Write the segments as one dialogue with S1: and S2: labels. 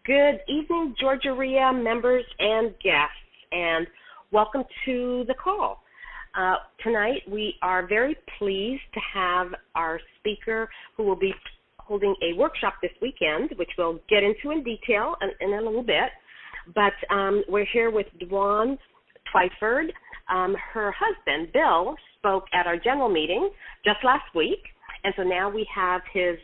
S1: Good evening, GaREIA members and guests, and welcome to the call. Tonight we are very pleased to have our speaker who will be holding a workshop this weekend, which we'll get into in detail in a little bit. But we're here with Dwan Twyford. Her husband, Bill, spoke at our general meeting just last week. And so now we have his,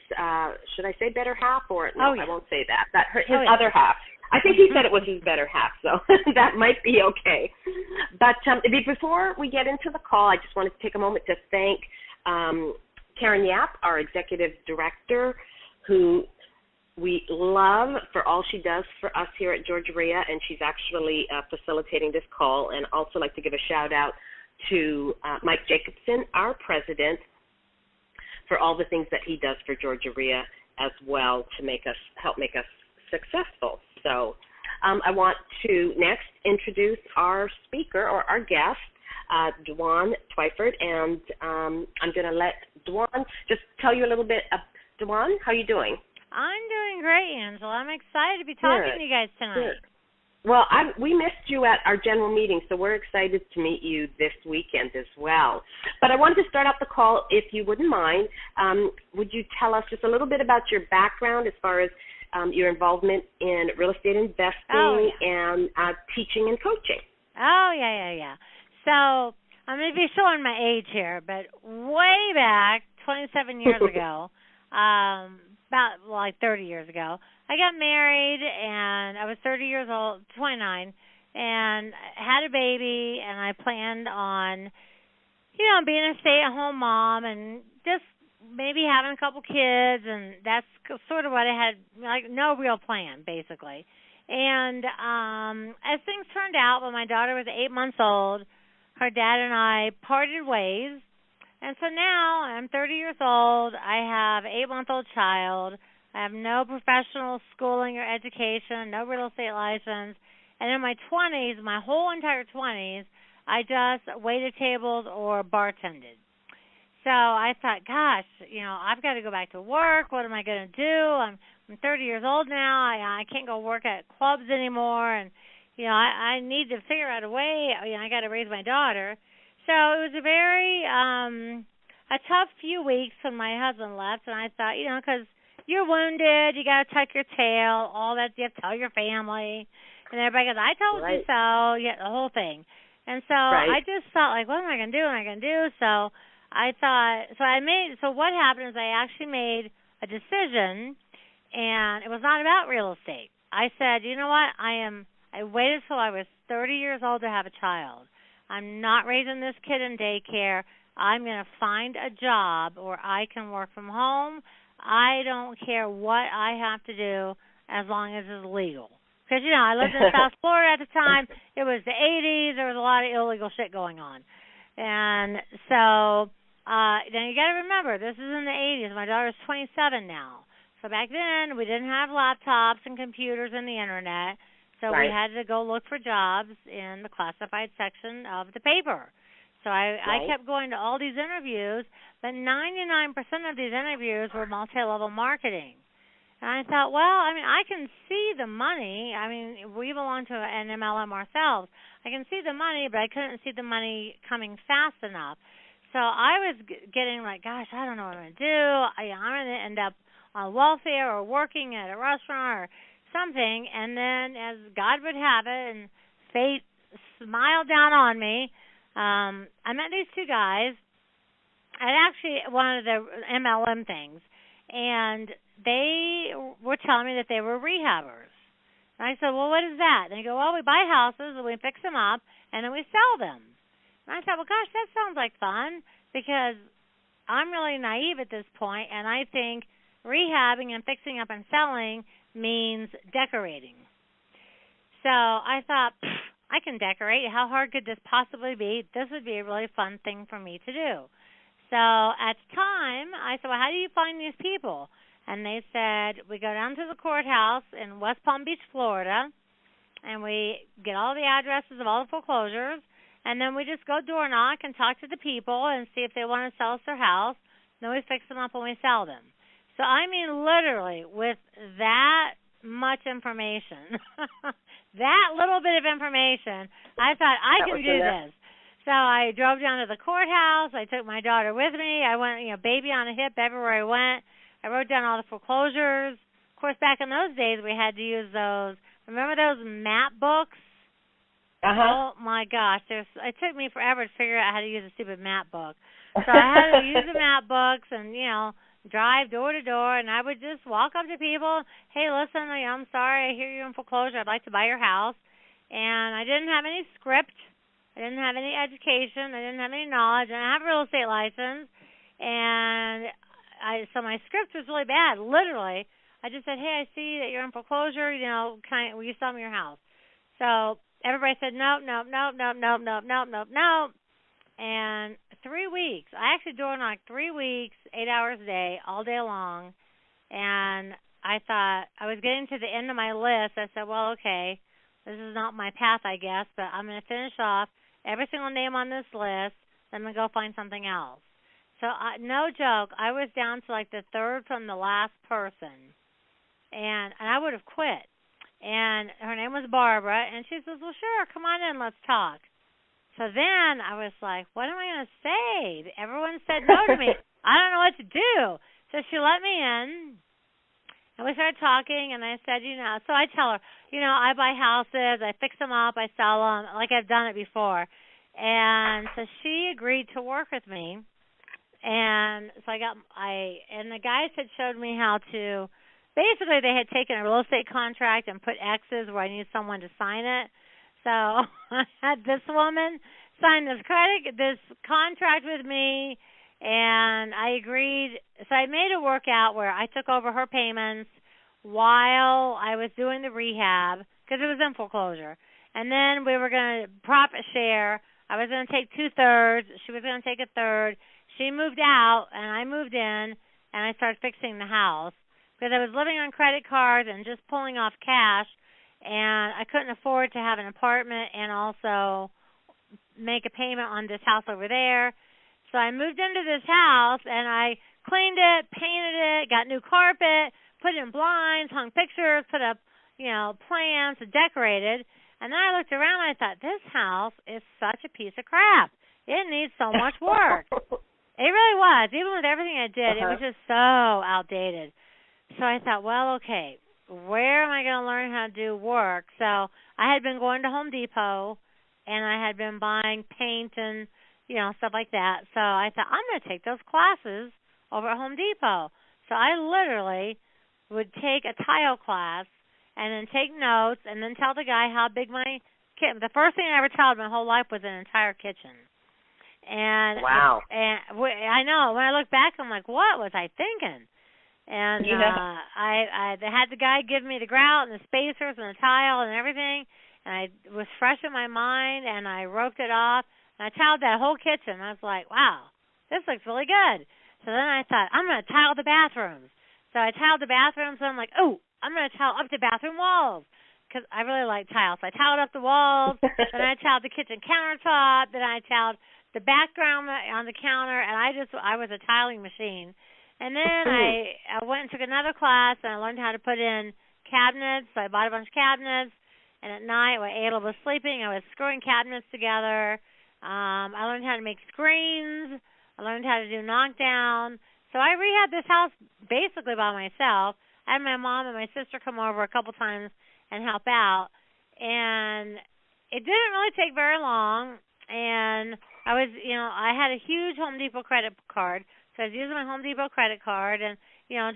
S1: should I say better half? Or no, I won't say that. His other half. I think he said it was his better half, so that might be okay. But before we get into the call, I just wanted to take a moment to thank Karen Yap, our executive director, who we love for all she does for us here at GaREIA, and she's actually facilitating this call. And also like to give a shout out to Mike Jacobson, our president, for all the things that he does for GaREIA as well to help make us successful. So I want to next introduce our speaker or our guest, Dwan Twyford, and I'm going to let Dwan just tell you a little bit. Dwan, how are you doing?
S2: I'm doing great, Angela. I'm excited to be talking to you guys tonight.
S1: Good. Well, we missed you at our general meeting, so we're excited to meet you this weekend as well. But I wanted to start out the call, if you wouldn't mind. Would you tell us just a little bit about your background as far as your involvement in real estate investing and teaching and coaching?
S2: Oh, yeah. So I'm going to be showing my age here, but way back, 27 years ago, about like 30 years ago, I got married, and I was 30 years old, 29, and had a baby, and I planned on, being a stay-at-home mom and just maybe having a couple kids, and that's sort of what I had, like no real plan, basically. And as things turned out, when my daughter was 8 months old, her dad and I parted ways, and so now I'm 30 years old. I have an 8-month-old child. I have no professional schooling or education, no real estate license. And in my 20s, my whole entire 20s, I just waited tables or bartended. So I thought, gosh, I've got to go back to work. What am I going to do? I'm 30 years old now. I can't go work at clubs anymore. And, I need to figure out a way. I got to raise my daughter. So it was a very a tough few weeks when my husband left. And I thought, because you're wounded, you got to tuck your tail, all that, you have to tell your family. And everybody goes, I told you so, the whole thing. And so I just thought, like, what am I going to do? So I thought, so what happened is I actually made a decision, and it was not about real estate. I said, you know what, I waited till I was 30 years old to have a child. I'm not raising this kid in daycare. I'm going to find a job where I can work from home. I don't care what I have to do as long as it's legal. Because, I lived in South Florida at the time. It was the 80s. There was a lot of illegal shit going on. And so then you got to remember, this is in the 80s. My daughter's 27 now. So back then, we didn't have laptops and computers and the Internet. So we had to go look for jobs in the classified section of the paper. So I kept going to all these interviews, but 99% of these interviews were multi-level marketing. And I thought, well, I can see the money. We belong to an MLM ourselves. I can see the money, but I couldn't see the money coming fast enough. So I was getting like, gosh, I don't know what I'm going to do. I'm going to end up on welfare or working at a restaurant or something. And then as God would have it and fate smiled down on me, I met these two guys at actually one of the MLM things, and they were telling me that they were rehabbers. And I said, well, what is that? And they go, well, we buy houses and we fix them up and then we sell them. And I thought, well, gosh, that sounds like fun, because I'm really naive at this point, and I think rehabbing and fixing up and selling means decorating. So I thought, I can decorate. How hard could this possibly be? This would be a really fun thing for me to do. So at the time, I said, well, how do you find these people? And they said, we go down to the courthouse in West Palm Beach, Florida, and we get all the addresses of all the foreclosures, and then we just go door knock and talk to the people and see if they want to sell us their house. Then we fix them up and we sell them. So literally, with that much information. That little bit of information, I thought I can do this. So I drove down to the courthouse. I took my daughter with me. I went, baby on a hip everywhere I went. I wrote down all the foreclosures. Of course, back in those days, we had to use those. Remember those map books?
S1: Uh-huh.
S2: Oh, my gosh. It took me forever to figure out how to use a stupid map book. So I had to use the map books and, drive door to door, and I would just walk up to people. Hey, listen, I'm sorry. I hear you're in foreclosure. I'd like to buy your house. And I didn't have any script. I didn't have any education. I didn't have any knowledge. I didn't have a real estate license. And so my script was really bad, literally. I just said, hey, I see that you're in foreclosure. Will you sell me your house? So everybody said, nope, nope, nope, nope, nope, nope, nope, nope, nope. And 3 weeks. I actually door knocked 3 weeks, 8 hours a day, all day long. And I thought I was getting to the end of my list. I said, well, okay, this is not my path, I guess, but I'm going to finish off every single name on this list. Then I'm going to go find something else. So no joke, I was down to like the third from the last person. And I would have quit. And her name was Barbara. And she says, well, sure, come on in, let's talk. So then I was like, what am I going to say? Everyone said no to me. I don't know what to do. So she let me in, and we started talking, and I said, so I tell her, I buy houses, I fix them up, I sell them, like I've done it before. And so she agreed to work with me. And so and the guys had showed me how to, basically they had taken a real estate contract and put X's where I needed someone to sign it. So I had this woman sign this contract with me, and I agreed. So I made it work out where I took over her payments while I was doing the rehab because it was in foreclosure. And then we were going to profit share. I was going to take 2/3. She was going to take 1/3. She moved out, and I moved in, and I started fixing the house because I was living on credit cards and just pulling off cash. And I couldn't afford to have an apartment and also make a payment on this house over there. So I moved into this house, and I cleaned it, painted it, got new carpet, put in blinds, hung pictures, put up, plants, decorated. And then I looked around, and I thought, this house is such a piece of crap. It needs so much work. It really was. Even with everything I did, It was just so outdated. So I thought, well, okay, where am I going to learn how to do work? So I had been going to Home Depot, and I had been buying paint and, stuff like that. So I thought, I'm going to take those classes over at Home Depot. So I literally would take a tile class and then take notes and then tell the guy how big my kitchen. The first thing I ever tiled my whole life was an entire kitchen. And
S1: wow.
S2: I know. When I look back, I'm like, what was I thinking? And I had the guy give me the grout and the spacers and the tile and everything, and I was fresh in my mind, and I roped it off, and I tiled that whole kitchen. I was like, wow, this looks really good. So then I thought, I'm going to tile the bathrooms. So I tiled the bathrooms, and I'm like, oh, I'm going to tile up the bathroom walls because I really like tiles. So I tiled up the walls, then I tiled the kitchen countertop, then I tiled the background on the counter, and I was a tiling machine. And then I went and took another class, and I learned how to put in cabinets. So I bought a bunch of cabinets, and at night when Adel was sleeping, I was screwing cabinets together. I learned how to make screens. I learned how to do knockdown. So I rehabbed this house basically by myself. I had my mom and my sister come over a couple times and help out. And it didn't really take very long. And I had a huge Home Depot credit card. So I was using my Home Depot credit card and,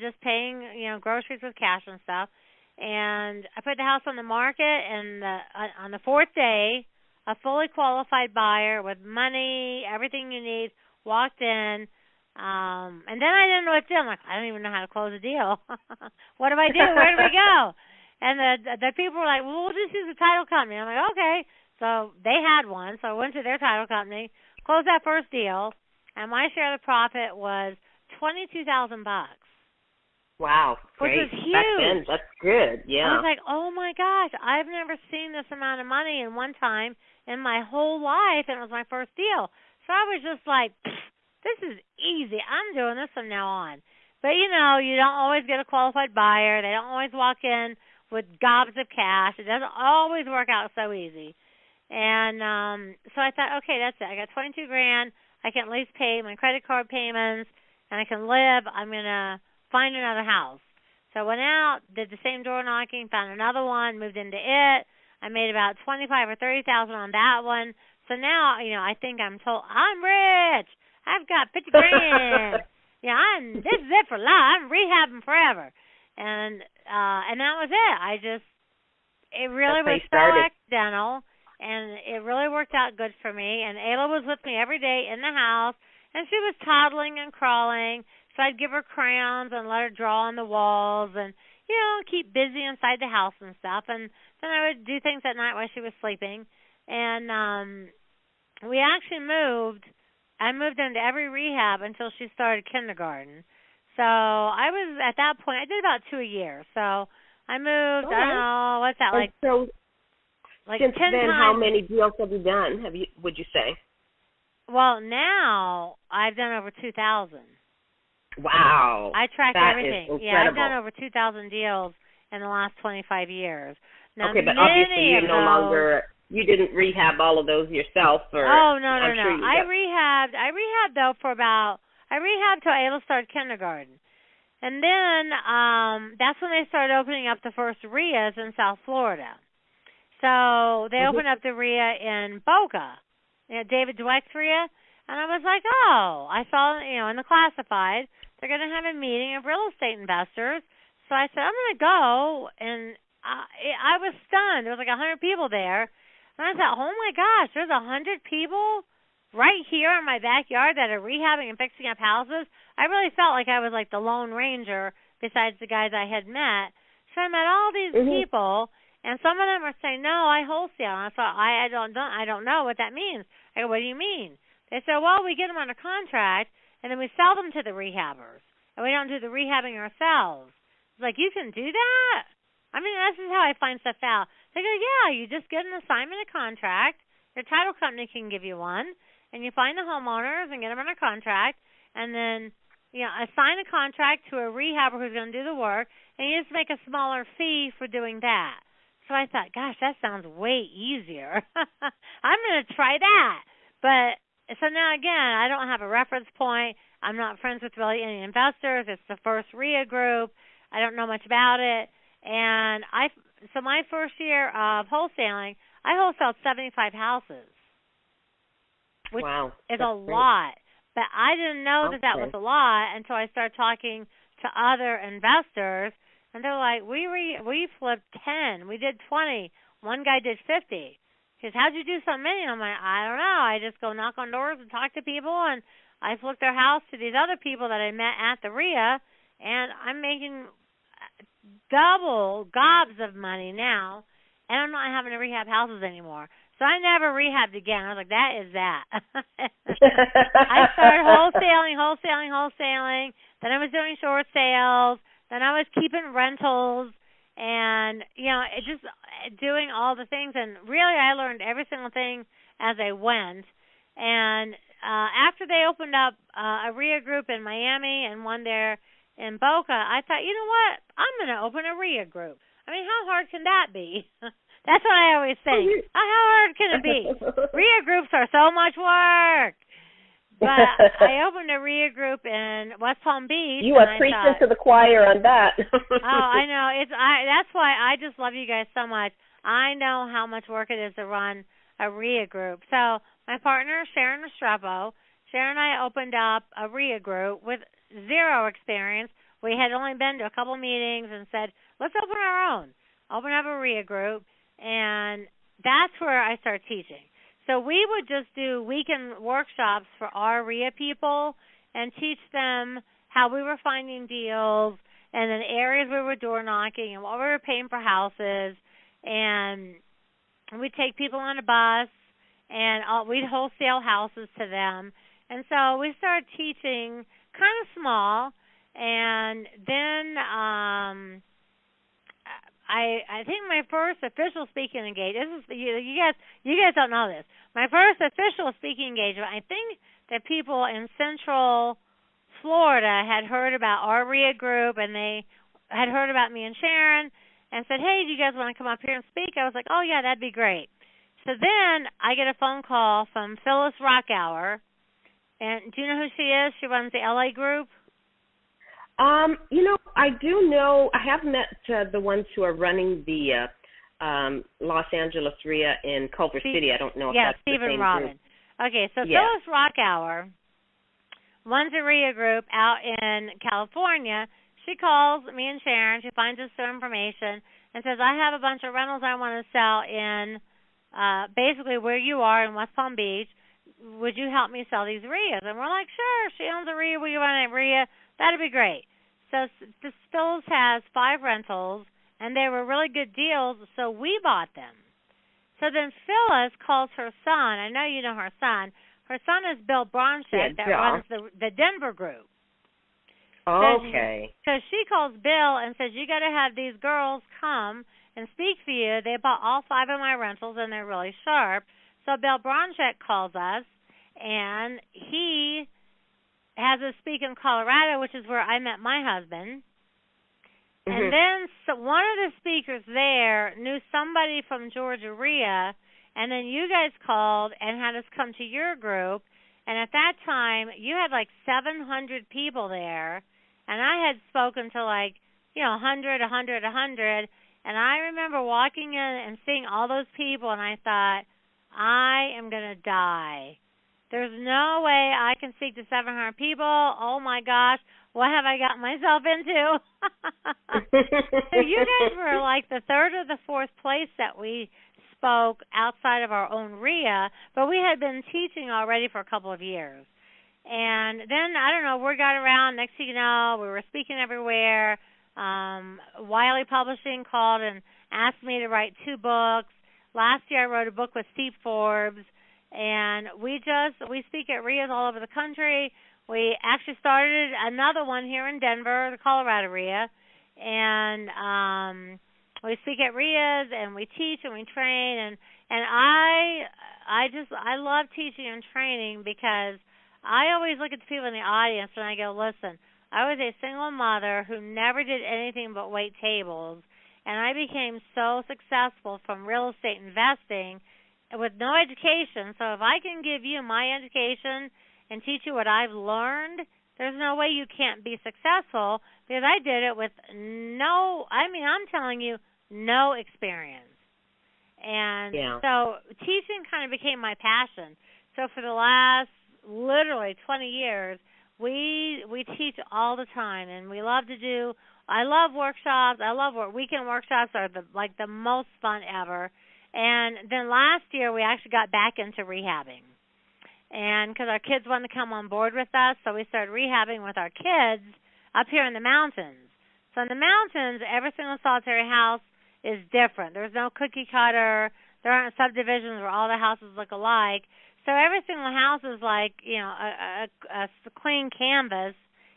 S2: just paying, groceries with cash and stuff. And I put the house on the market, and on the fourth day, a fully qualified buyer with money, everything you need, walked in. And then I didn't know what to do. I'm like, I don't even know how to close a deal. What do I do? Where do we go? And the people were like, well, we'll just use the title company. I'm like, okay. So they had one. So I went to their title company, closed that first deal. And my share of the profit was $22,000.
S1: Wow, great.
S2: Which is huge.
S1: Back then, that's good, yeah.
S2: I was like, oh my gosh, I've never seen this amount of money in one time in my whole life, and it was my first deal. So I was just like, this is easy. I'm doing this from now on. But, you know, you don't always get a qualified buyer. They don't always walk in with gobs of cash. It doesn't always work out so easy. And so I thought, okay, that's it. I got 22 grand. I can at least pay my credit card payments, and I can live. I'm going to find another house. So I went out, did the same door knocking, found another one, moved into it. I made about 25 or 30,000 on that one. So now, you know, I think I'm told I'm rich. I've got 50 grand. Yeah, this is it for life. I'm rehabbing forever. And that was it. It really was so accidental, and it really worked out good for me. And Ayla was with me every day in the house, and she was toddling and crawling. So I'd give her crayons and let her draw on the walls and, you know, keep busy inside the house and stuff. And then I would do things at night while she was sleeping. And we actually moved. I moved into every rehab until she started kindergarten. So I was, at that point, I did about 2 a year. So I moved, I don't know, what's that, like,
S1: so
S2: like
S1: since
S2: 10
S1: then,
S2: times.
S1: how many deals have you done, would you say?
S2: Well, now I've done over 2,000.
S1: Wow.
S2: I track
S1: that
S2: everything.
S1: Is
S2: yeah, I've done over 2,000 deals in the last 25 years. Now,
S1: okay, but obviously you didn't rehab all of those yourself.
S2: Oh, no.
S1: Sure
S2: I rehabbed though I rehabbed till Ayla started kindergarten. And then that's when they started opening up the first RIAs in South Florida. So they opened up the RIA in Boca, David Dweck's RIA. And I was like, oh, I saw, in the classified, they're going to have a meeting of real estate investors. So I said, I'm going to go. And I was stunned. There was like 100 people there. And I thought, oh, my gosh, there's 100 people right here in my backyard that are rehabbing and fixing up houses. I really felt like I was like the Lone Ranger besides the guys I had met. So I met all these people, and some of them were saying, no, I wholesale. And I thought, I don't know what that means. I go, what do you mean? They said, well, we get them under contract, and then we sell them to the rehabbers, and we don't do the rehabbing ourselves. It's like, you can do that? I mean, this is how I find stuff out. They go, yeah, you just get an assignment of contract. Your title company can give you one, and you find the homeowners and get them under contract, and then assign a contract to a rehabber who's going to do the work, and you just make a smaller fee for doing that. So I thought, gosh, that sounds way easier. I'm going to try that. But so now, again, I don't have a reference point. I'm not friends with really any investors. It's the first RIA group. I don't know much about it. And so my first year of wholesaling, I wholesaled 75 houses, which is a lot. But I didn't know that was a lot until I started talking to other investors. And they're like, we flipped 10. We did 20. One guy did 50. He says, how'd you do so many? I'm like, I don't know. I just go knock on doors and talk to people, and I flipped their house to these other people that I met at the RIA, and I'm making double gobs of money now, and I'm not having to rehab houses anymore. So I never rehabbed again. I was like, that is that. I started wholesaling. Then I was doing short sales. Then I was keeping rentals. And, it just doing all the things. And really I learned every single thing as I went. And after they opened up a RIA group in Miami and one there in Boca, I thought, you know what? I'm going to open a RIA group. I mean, how hard can that be? That's what I always think. How hard can it be? RIA groups are so much work. But I opened a RIA group in West Palm Beach.
S1: You are preaching to the choir on that.
S2: I know. That's why I just love you guys so much. I know how much work it is to run a RIA group. So my partner, Sharon Restrepo, Sharon and I opened up a RIA group with zero experience. We had only been to a couple meetings and said, let's open our own. Open up a RIA group. And that's where I started teaching. So we would just do weekend workshops for our RIA people and teach them how we were finding deals and then areas we were door knocking and what we were paying for houses. And we'd take people on a bus and we'd wholesale houses to them. And so we started teaching kind of small. And then I think my first official speaking engagement, you guys don't know this. My first official speaking engagement, I think that people in Central Florida had heard about our REIA group, and they had heard about me and Sharon and said, hey, do you guys want to come up here and speak? I was like, oh, yeah, that'd be great. So then I get a phone call from Phyllis Rockhour. And do you know who she is? She runs the LA group.
S1: I do know. I have met the ones who are running the Los Angeles REIA in Culver City. I don't know if that's
S2: Stephen
S1: the same
S2: Robin.
S1: group.
S2: Okay, so Phyllis Rockhour runs a REIA group out in California. She calls me and Sharon. She finds us some information and says, I have a bunch of rentals I want to sell in basically where you are in West Palm Beach. Would you help me sell these REIAs? And we're like, sure. She owns a REIA. We run a REIA. That'd be great. So Phyllis has 5 rentals, and they were really good deals, so we bought them. So then Phyllis calls her son. I know you know her son. Her son is Bill Bronchek that runs the Denver group.
S1: Okay.
S2: So she calls Bill and says, you got to have these girls come and speak for you. They bought all 5 of my rentals, and they're really sharp. So Bill Bronchek calls us, and he has us speak in Colorado, which is where I met my husband. Mm-hmm. And then one of the speakers there knew somebody from Georgia REIA, and then you guys called and had us come to your group. And at that time, you had like 700 people there, and I had spoken to 100. And I remember walking in and seeing all those people, and I thought, I am going to die. There's no way I can speak to 700 people. Oh, my gosh. What have I gotten myself into? So you guys were like the 3rd or the 4th place that we spoke outside of our own REIA, but we had been teaching already for a couple of years. And then, I don't know, word got around. Next thing you know, we were speaking everywhere. Wiley Publishing called and asked me to write 2 books. Last year I wrote a book with Steve Forbes, and we speak at REIAs all over the country. We actually started another one here in Denver, the Colorado REIA, and we speak at REIAs, and we teach and we train, and I love teaching and training because I always look at the people in the audience and I go, listen, I was a single mother who never did anything but wait tables, and I became so successful from real estate investing with no education. So if I can give you my education and teach you what I've learned, there's no way you can't be successful, because I did it with I'm telling you, no experience. And so teaching kind of became my passion. So for the last literally 20 years, we teach all the time, and we love to do. I love workshops. Weekend workshops are the most fun ever. And then last year we actually got back into rehabbing, and because our kids wanted to come on board with us, so we started rehabbing with our kids up here in the mountains. So in the mountains, every single solitary house is different. There's no cookie cutter. There aren't subdivisions where all the houses look alike. So every single house is like, a clean canvas,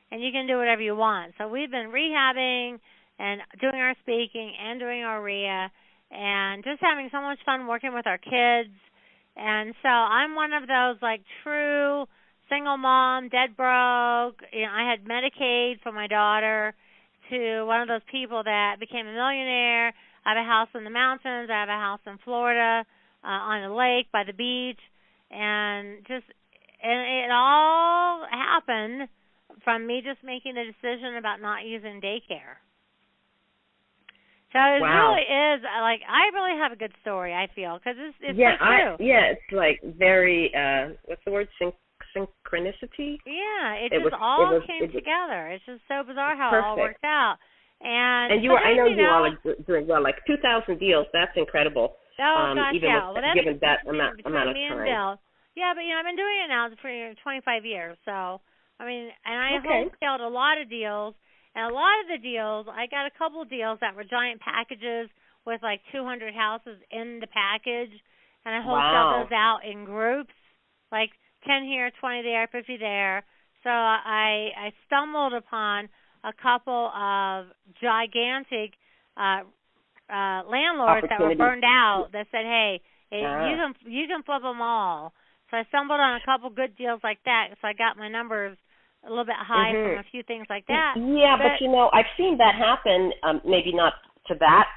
S2: and you can do whatever you want. So we've been rehabbing and doing our speaking and doing our REIA and just having so much fun working with our kids. And so I'm one of those true single mom, dead broke. I had Medicaid for my daughter, to one of those people that became a millionaire. I have a house in the mountains. I have a house in Florida on a lake by the beach. And it all happened from me just making the decision about not using daycare. So it really is, I really have a good story, I feel, because it's so true.
S1: It's very, what's the word, synchronicity?
S2: Yeah, it all came together. It's just so bizarre how it all worked out. And
S1: I know you all are doing well, 2,000 deals, that's incredible.
S2: Oh, gosh,
S1: even given that amount of time.
S2: Bill. Yeah, but, I've been doing it now for 25 years, so, and I wholesaled a lot of deals. And a lot of the deals, I got a couple of deals that were giant packages with 200 houses in the package, and I wholesaled those out in groups, 10 here, 20 there, 50 there. So I stumbled upon a couple of gigantic landlords that were burned out that said, hey, you can flip them all. So I stumbled on a couple good deals like that, so I got my numbers a little bit high from a few things like that.
S1: Yeah, but I've seen that happen, maybe not to that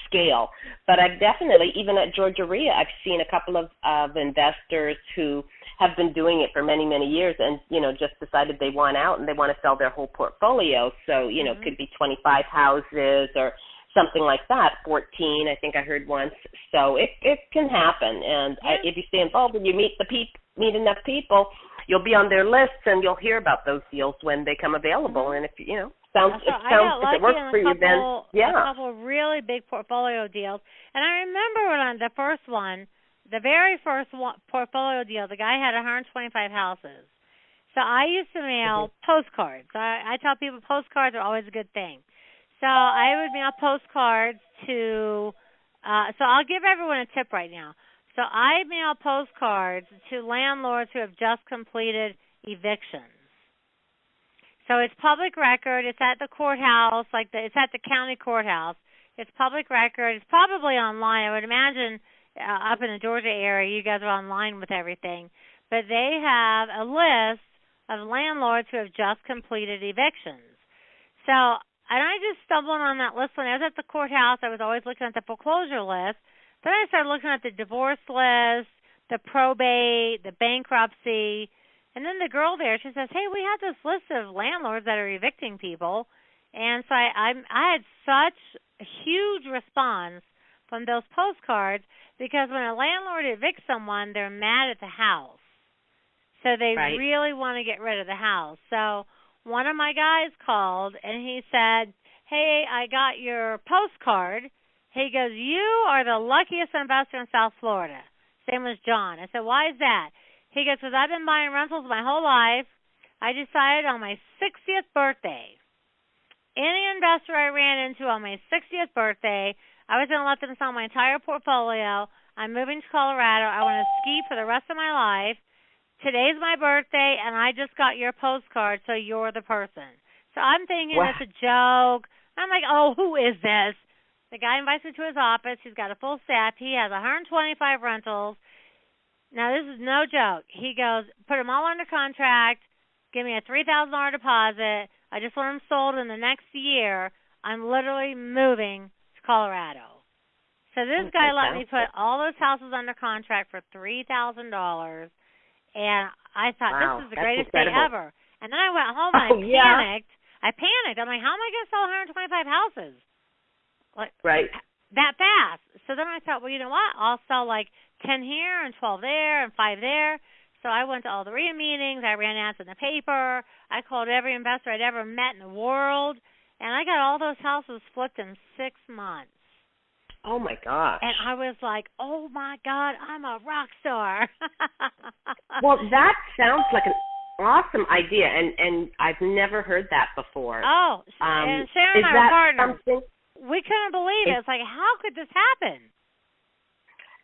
S1: scale, but I've definitely, even at GaREIA, I've seen a couple of investors who have been doing it for many, many years and, just decided they want out and they want to sell their whole portfolio. So, it could be 25 houses or something like that, 14, I think I heard once. So it can happen. And if you stay involved and you meet enough people, you'll be on their lists and you'll hear about those deals when they come available. And if, if it works for you, then,
S2: a couple of really big portfolio deals. And I remember when the first one, the very first portfolio deal, the guy had 125 houses. So I used to mail postcards. I tell people postcards are always a good thing. So I would mail postcards to, so I'll give everyone a tip right now. So I mail postcards to landlords who have just completed evictions. So it's public record. It's at the courthouse, it's at the county courthouse. It's public record. It's probably online. I would imagine up in the Georgia area, you guys are online with everything. But they have a list of landlords who have just completed evictions. So, and I just stumbled on that list when I was at the courthouse. I was always looking at the foreclosure list. Then I started looking at the divorce list, the probate, the bankruptcy. And then the girl there, she says, hey, we have this list of landlords that are evicting people. And so I had such a huge response from those postcards because when a landlord evicts someone, they're mad at the house. So they really want to get rid of the house. So one of my guys called and he said, hey, I got your postcard. He goes, you are the luckiest investor in South Florida. His name was John. I said, why is that? He goes, because I've been buying rentals my whole life. I decided on my 60th birthday, any investor I ran into on my 60th birthday, I was going to let them sell my entire portfolio. I'm moving to Colorado. I want to ski for the rest of my life. Today's my birthday, and I just got your postcard, so you're the person. So I'm thinking it's a joke. I'm like, oh, who is this? The guy invites me to his office. He's got a full staff. He has 125 rentals. Now, this is no joke. He goes, put them all under contract, give me a $3,000 deposit. I just want them sold in the next year. I'm literally moving to Colorado. So this guy let me put all those houses under contract for $3,000. And I thought, this is the greatest day ever. And then I went home and I panicked. I panicked. I'm like, how am I going to sell 125 houses? That fast. So then I thought, well, you know what? I'll sell like 10 here and 12 there and 5 there. So I went to all the REIA meetings. I ran ads in the paper. I called every investor I'd ever met in the world. And I got all those houses flipped in 6 months.
S1: Oh, my gosh.
S2: And I was like, oh, my God, I'm a rock star.
S1: Well, that sounds like an awesome idea, and I've never heard that before.
S2: Oh, and Sharon and I were partners. We couldn't believe it. It's like, how could this happen?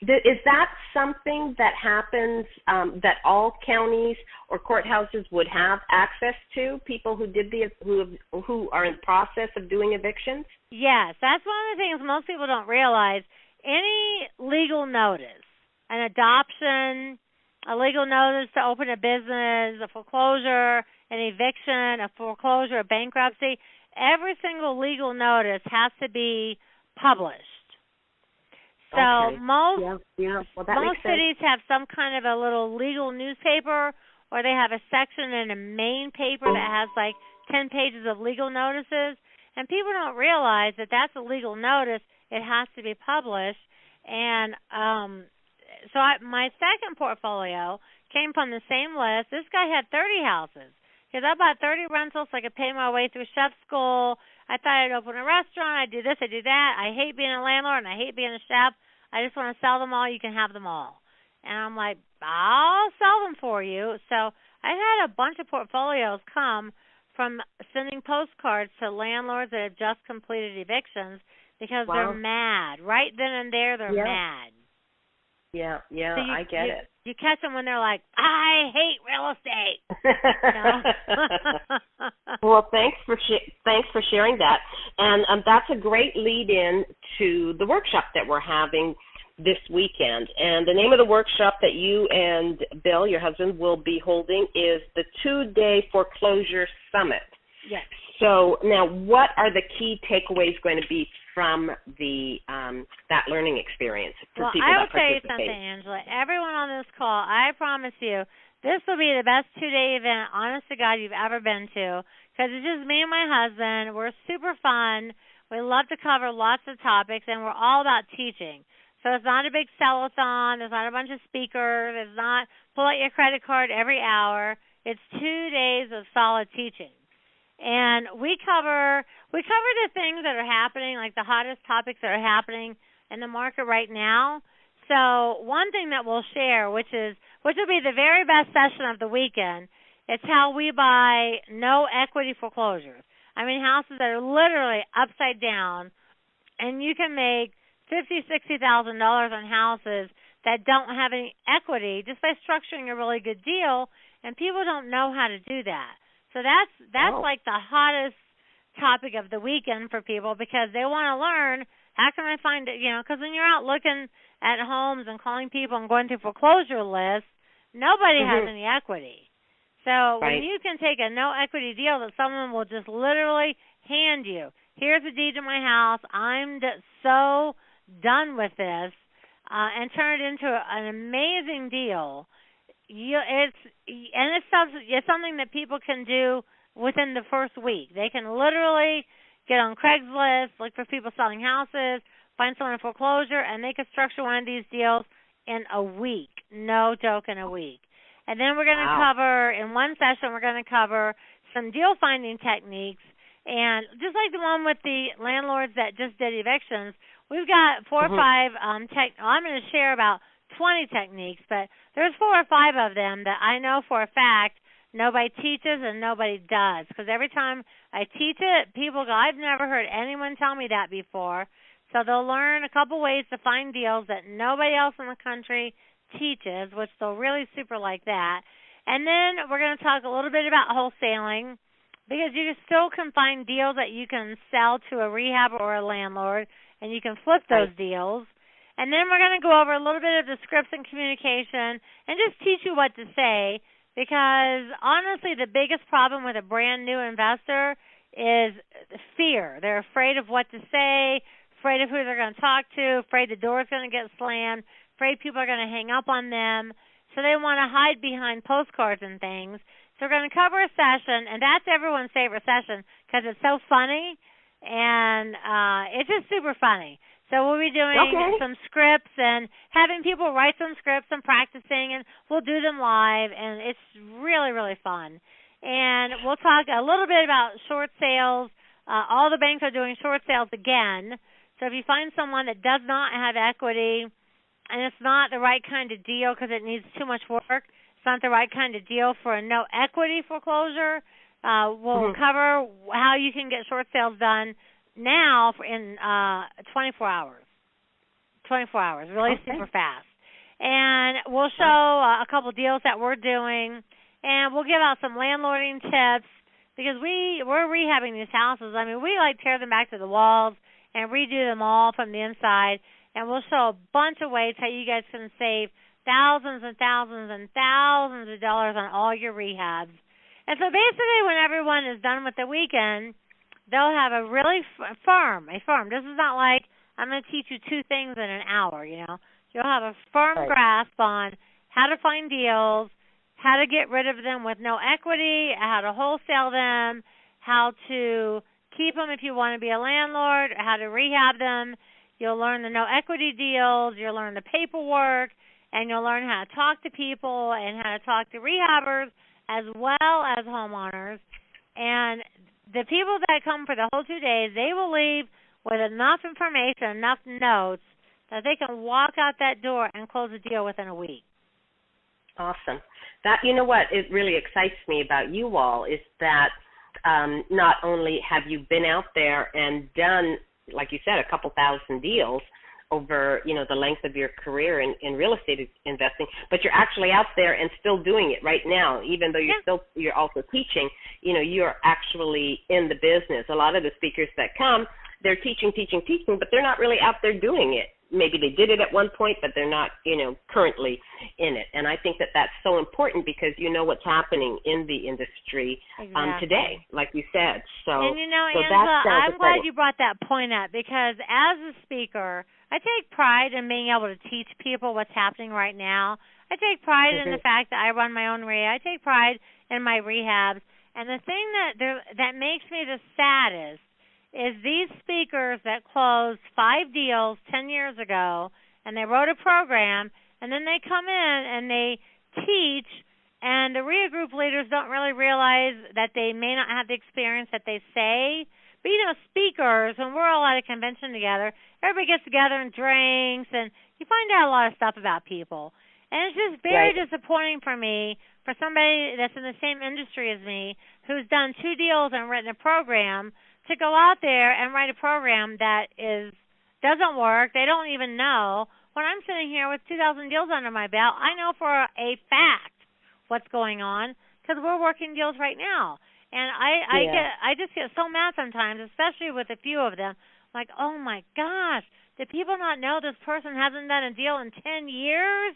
S1: Is that something that happens that all counties or courthouses would have access to? People who did who are in the process of doing evictions?
S2: Yes, that's one of the things most people don't realize. Any legal notice, an adoption, a legal notice to open a business, a foreclosure, an eviction, a foreclosure, a bankruptcy, every single legal notice has to be published. So most cities have some kind of a little legal newspaper, or they have a section in a main paper that has like 10 pages of legal notices. And people don't realize that that's a legal notice. It has to be published. And my second portfolio came from the same list. This guy had 30 houses. Because I bought 30 rentals so I could pay my way through chef school. I thought I'd open a restaurant. I'd do this, I'd do that. I hate being a landlord and I hate being a chef. I just want to sell them all. You can have them all. And I'm like, I'll sell them for you. So I had a bunch of portfolios come from sending postcards to landlords that have just completed evictions because they're mad. Right then and there, they're mad.
S1: Yeah,
S2: so
S1: I get it.
S2: You catch them when they're like, I hate real estate.
S1: Well, thanks for sharing that. And that's a great lead-in to the workshop that we're having this weekend. And the name of the workshop that you and Bill, your husband, will be holding is the 2-day foreclosure summit.
S2: Yes.
S1: So now, what are the key takeaways going to be from the that learning experience for people that participate?
S2: Well, I will tell you something, Angela. Everyone on this call, I promise you, this will be the best 2-day event, honest to God, you've ever been to, because it's just me and my husband. We're super fun. We love to cover lots of topics, and we're all about teaching. So it's not a big sell-a-thon. There's not a bunch of speakers. It's not pull out your credit card every hour. It's 2 days of solid teaching. And we cover the things that are happening, like the hottest topics that are happening in the market right now. So one thing that we'll share, which will be the very best session of the weekend, it's how we buy no equity foreclosures. I mean, houses that are literally upside down, and you can make $50,000, $60,000 on houses that don't have any equity just by structuring a really good deal, and people don't know how to do that. So that's like the hottest topic of the weekend for people, because they want to learn how can I find it, because when you're out looking at homes and calling people and going through foreclosure lists, nobody has any equity. So when you can take a no equity deal that someone will just literally hand you, here's a deed to my house, I'm so done with this, and turn it into an amazing deal. It's something that people can do within the first week. They can literally get on Craigslist, look for people selling houses, find someone in foreclosure, and they can structure one of these deals in a week. No joke, in a week. And then we're going to cover, in one session, we're going to cover some deal finding techniques. And just like the one with the landlords that just did evictions, we've got 4 or 5 I'm going to share about 20 techniques, but there's 4 or 5 of them that I know for a fact nobody teaches and nobody does. Because every time I teach it, people go, I've never heard anyone tell me that before. So they'll learn a couple ways to find deals that nobody else in the country teaches, which they'll really super like that. And then we're going to talk a little bit about wholesaling, because you still can find deals that you can sell to a rehab or a landlord, and you can flip those deals. And then we're going to go over a little bit of the scripts and communication and just teach you what to say, because honestly the biggest problem with a brand new investor is fear. They're afraid of what to say, afraid of who they're going to talk to, afraid the door's going to get slammed, afraid people are going to hang up on them. So they want to hide behind postcards and things. So we're going to cover a session, and that's everyone's favorite session because it's so funny, and it's just super funny. So we'll be doing some scripts and having people write some scripts and practicing, and we'll do them live, and it's really, really fun. And we'll talk a little bit about short sales. All the banks are doing short sales again. So if you find someone that does not have equity and it's not the right kind of deal because it needs too much work, it's not the right kind of deal for a no equity foreclosure, we'll cover how you can get short sales done now in 24 hours. 24 hours, really super fast. And we'll show a couple deals that we're doing, and we'll give out some landlording tips, because we're rehabbing these houses. I mean, we tear them back to the walls and redo them all from the inside, and we'll show a bunch of ways how you guys can save thousands and thousands and thousands of dollars on all your rehabs. And so basically when everyone is done with the weekend, they'll have a really firm. This is not like I'm going to teach you 2 things in an hour, You'll have a firm grasp on how to find deals, how to get rid of them with no equity, how to wholesale them, how to keep them if you want to be a landlord, how to rehab them. You'll learn the no equity deals, you'll learn the paperwork, and you'll learn how to talk to people and how to talk to rehabbers as well as homeowners. And the people that come for the whole 2 days, they will leave with enough information, enough notes, that they can walk out that door and close a deal within a week.
S1: Awesome. That, what it really excites me about you all is that not only have you been out there and done, like you said, a couple thousand deals over, the length of your career in real estate investing, but you're actually out there and still doing it right now, even though you're also teaching. You're actually in the business. A lot of the speakers that come, they're teaching, but they're not really out there doing it. maybe they did it at one point, but they're not, currently in it. And I think that that's so important because you know what's happening in the industry today, like you said. So,
S2: and
S1: so
S2: Angela,
S1: that
S2: I'm glad you brought that point up because as a speaker, I take pride in being able to teach people what's happening right now. I take pride in the fact that I run my own REIA. I take pride in my rehabs. And the thing that makes me the saddest is these speakers that closed 5 deals 10 years ago, and they wrote a program, and then they come in and they teach, and the REIA group leaders don't really realize that they may not have the experience that they say. But, speakers, when we're all at a convention together, everybody gets together and drinks, and you find out a lot of stuff about people. And it's just very disappointing for me, for somebody that's in the same industry as me, who's done 2 deals and written a program, to go out there and write a program that doesn't work. They don't even know. When I'm sitting here with 2,000 deals under my belt, I know for a fact what's going on because we're working deals right now. And I just get so mad sometimes, especially with a few of them. Like, oh my gosh, did people not know this person hasn't done a deal in 10 years?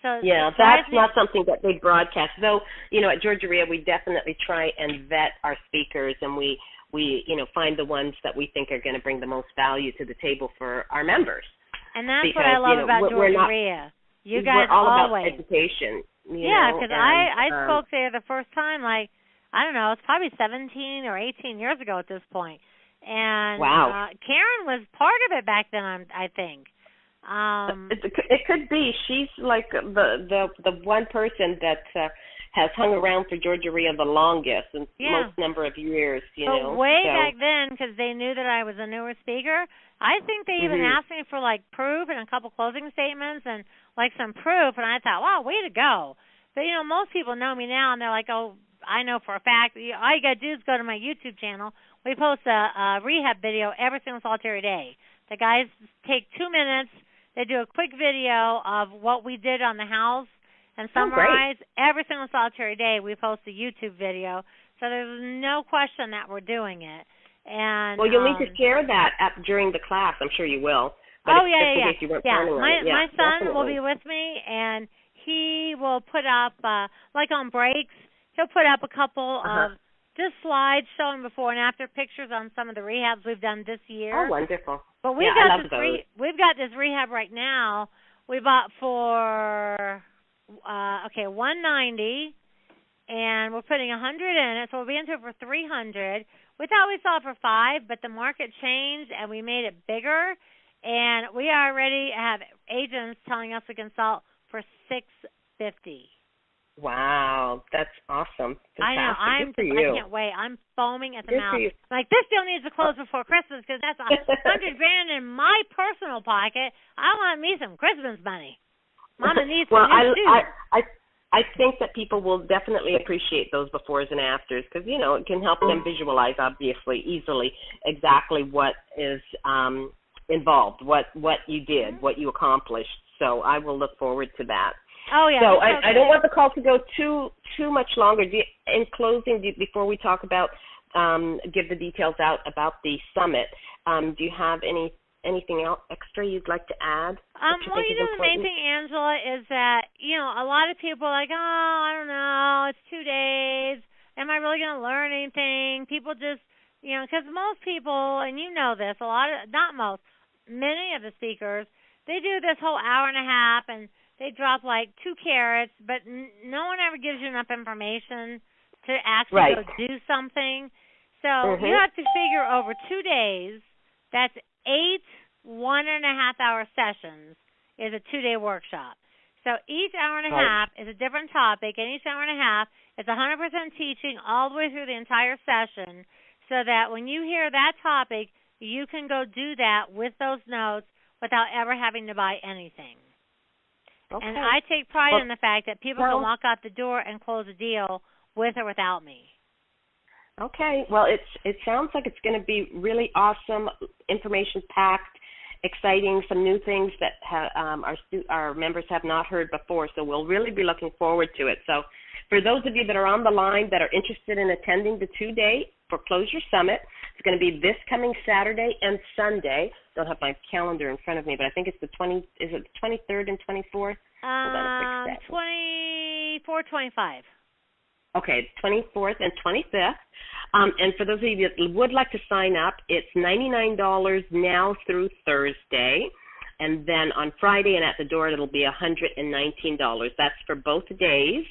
S2: So
S1: that's not something that they broadcast. Though, at Georgia REIA, we definitely try and vet our speakers, and we find the ones that we think are going to bring the most value to the table for our members.
S2: And that's what I love about Georgia REIA. You guys
S1: we're all
S2: always
S1: about education.
S2: Because I spoke there the first time, like, I don't know, it's probably 17 or 18 years ago at this point. And Karen was part of it back then, I think.
S1: It could be. She's like the one person that has hung around for Georgia REIA the longest and most number of years,
S2: back then, because they knew that I was a newer speaker, I think they even asked me for, like, proof and a couple closing statements and, like, some proof, and I thought, wow, way to go. But, most people know me now, and they're like, oh, I know for a fact. All you got to do is go to my YouTube channel. We post a rehab video every single solitary day. The guys take 2 minutes. They do a quick video of what we did on the house and summarize every single solitary day. We post a YouTube video, so there's no question that we're doing it. And
S1: you'll need to share that during the class. I'm sure you will. But in case you weren't planning on it.
S2: My son will be with me, and he will put up, like on breaks, he'll put up a couple of just slides showing before and after pictures on some of the rehabs we've done this year.
S1: Oh, wonderful.
S2: But we've got this rehab right now. We bought for $190, and we're putting $100 in it, so we'll be into it for $300. We thought we saw it for $5, but the market changed, and we made it bigger, and we already have agents telling us we can sell for $650.
S1: Wow, that's awesome. Fantastic.
S2: I know. I can't wait. I'm foaming at the mouth. Like, this deal needs to close before Christmas because that's $100,000 in my personal pocket. I want me some Christmas money. Mama needs some new shoes.
S1: I think that people will definitely appreciate those befores and afters because, it can help them visualize, obviously, easily exactly what is involved, what you did, what you accomplished. So I will look forward to that.
S2: Oh, yeah.
S1: So I don't want the call to go too much longer. In closing, before we talk about, give the details out about the summit, do you have anything else extra you'd like to add?
S2: The main thing, Angela, is that, a lot of people are like, oh, I don't know, it's 2 days. Am I really going to learn anything? People just, because most people, and you know this, many of the speakers, they do this whole hour and a half, and they drop like 2 carrots, but no one ever gives you enough information to actually go do something. So you have to figure over 2 days, that's 8 1.5-hour sessions is a 2-day workshop. So each hour and a half is a different topic, and each hour and a half is 100% teaching all the way through the entire session so that when you hear that topic, you can go do that with those notes without ever having to buy anything. Okay. And I take pride in the fact that people can walk out the door and close a deal with or without me.
S1: Okay. Well, it sounds like it's going to be really awesome, information-packed, exciting, some new things that our members have not heard before. So we'll really be looking forward to it. So for those of you that are on the line that are interested in attending the 2-day Foreclosure Summit, it's going to be this coming Saturday and Sunday don't have my calendar in front of me, but I think it's the 23rd and 24th?
S2: 24, 25.
S1: Okay, 24th and 25th. And for those of you that would like to sign up, it's $99 now through Thursday. And then on Friday and at the door, it'll be $119. That's for both days.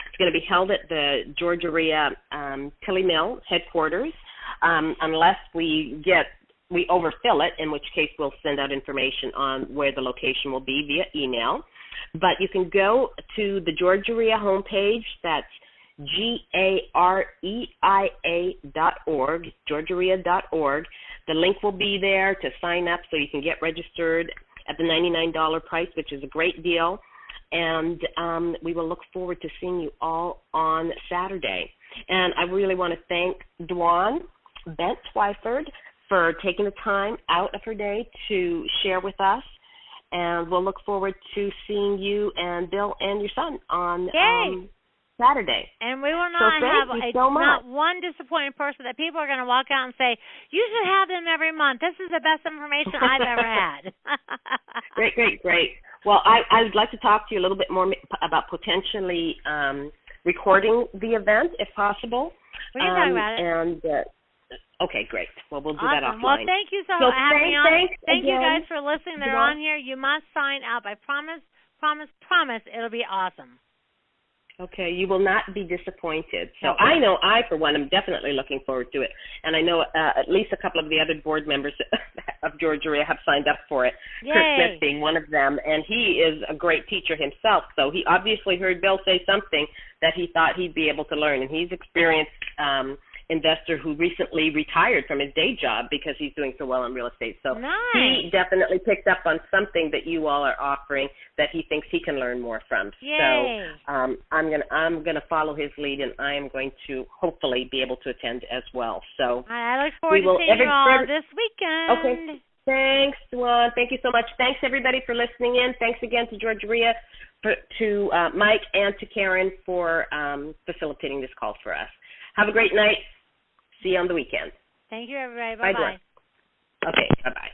S1: It's going to be held at the GaREIA Tilly Mill headquarters, unless we overfill it, in which case we'll send out information on where the location will be via email. But you can go to the GaREIA homepage. That's GaREIA.org, GaREIA.org. The link will be there to sign up so you can get registered at the $99 price, which is a great deal. And we will look forward to seeing you all on Saturday. And I really want to thank Dwan, bent-twyford, for taking the time out of her day to share with us. And we'll look forward to seeing you and Bill and your son on Saturday.
S2: And we will not have not one disappointed person that people are going to walk out and say, you should have them every month. This is the best information I've ever had.
S1: Great. Well, I'd like to talk to you a little bit more about potentially recording the event, if possible.
S2: We can talk about it.
S1: And okay, great. Well, we'll do that offline.
S2: Well, thank you so much for having me on. Thank you guys for listening. They're on here. You must sign up. I promise, it'll be awesome.
S1: Okay, you will not be disappointed. So I know for one, am definitely looking forward to it. And I know at least a couple of the other board members of GaREIA have signed up for it,
S2: Yay.
S1: Kurt Smith being one of them. And he is a great teacher himself. So he obviously heard Bill say something that he thought he'd be able to learn. And he's experienced investor who recently retired from his day job because he's doing so well in real estate. So he definitely picked up on something that you all are offering that he thinks he can learn more from.
S2: Yay.
S1: So I'm gonna follow his lead, and I am going to hopefully be able to attend as well. So
S2: I look forward to seeing you all this weekend.
S1: Okay. Thanks, Dwan. Thank you so much. Thanks, everybody, for listening in. Thanks again to GaREIA, to Mike, and to Karen for facilitating this call for us. Have a great night. See you on the weekend.
S2: Thank you, everybody. Bye-bye.
S1: Okay, bye-bye.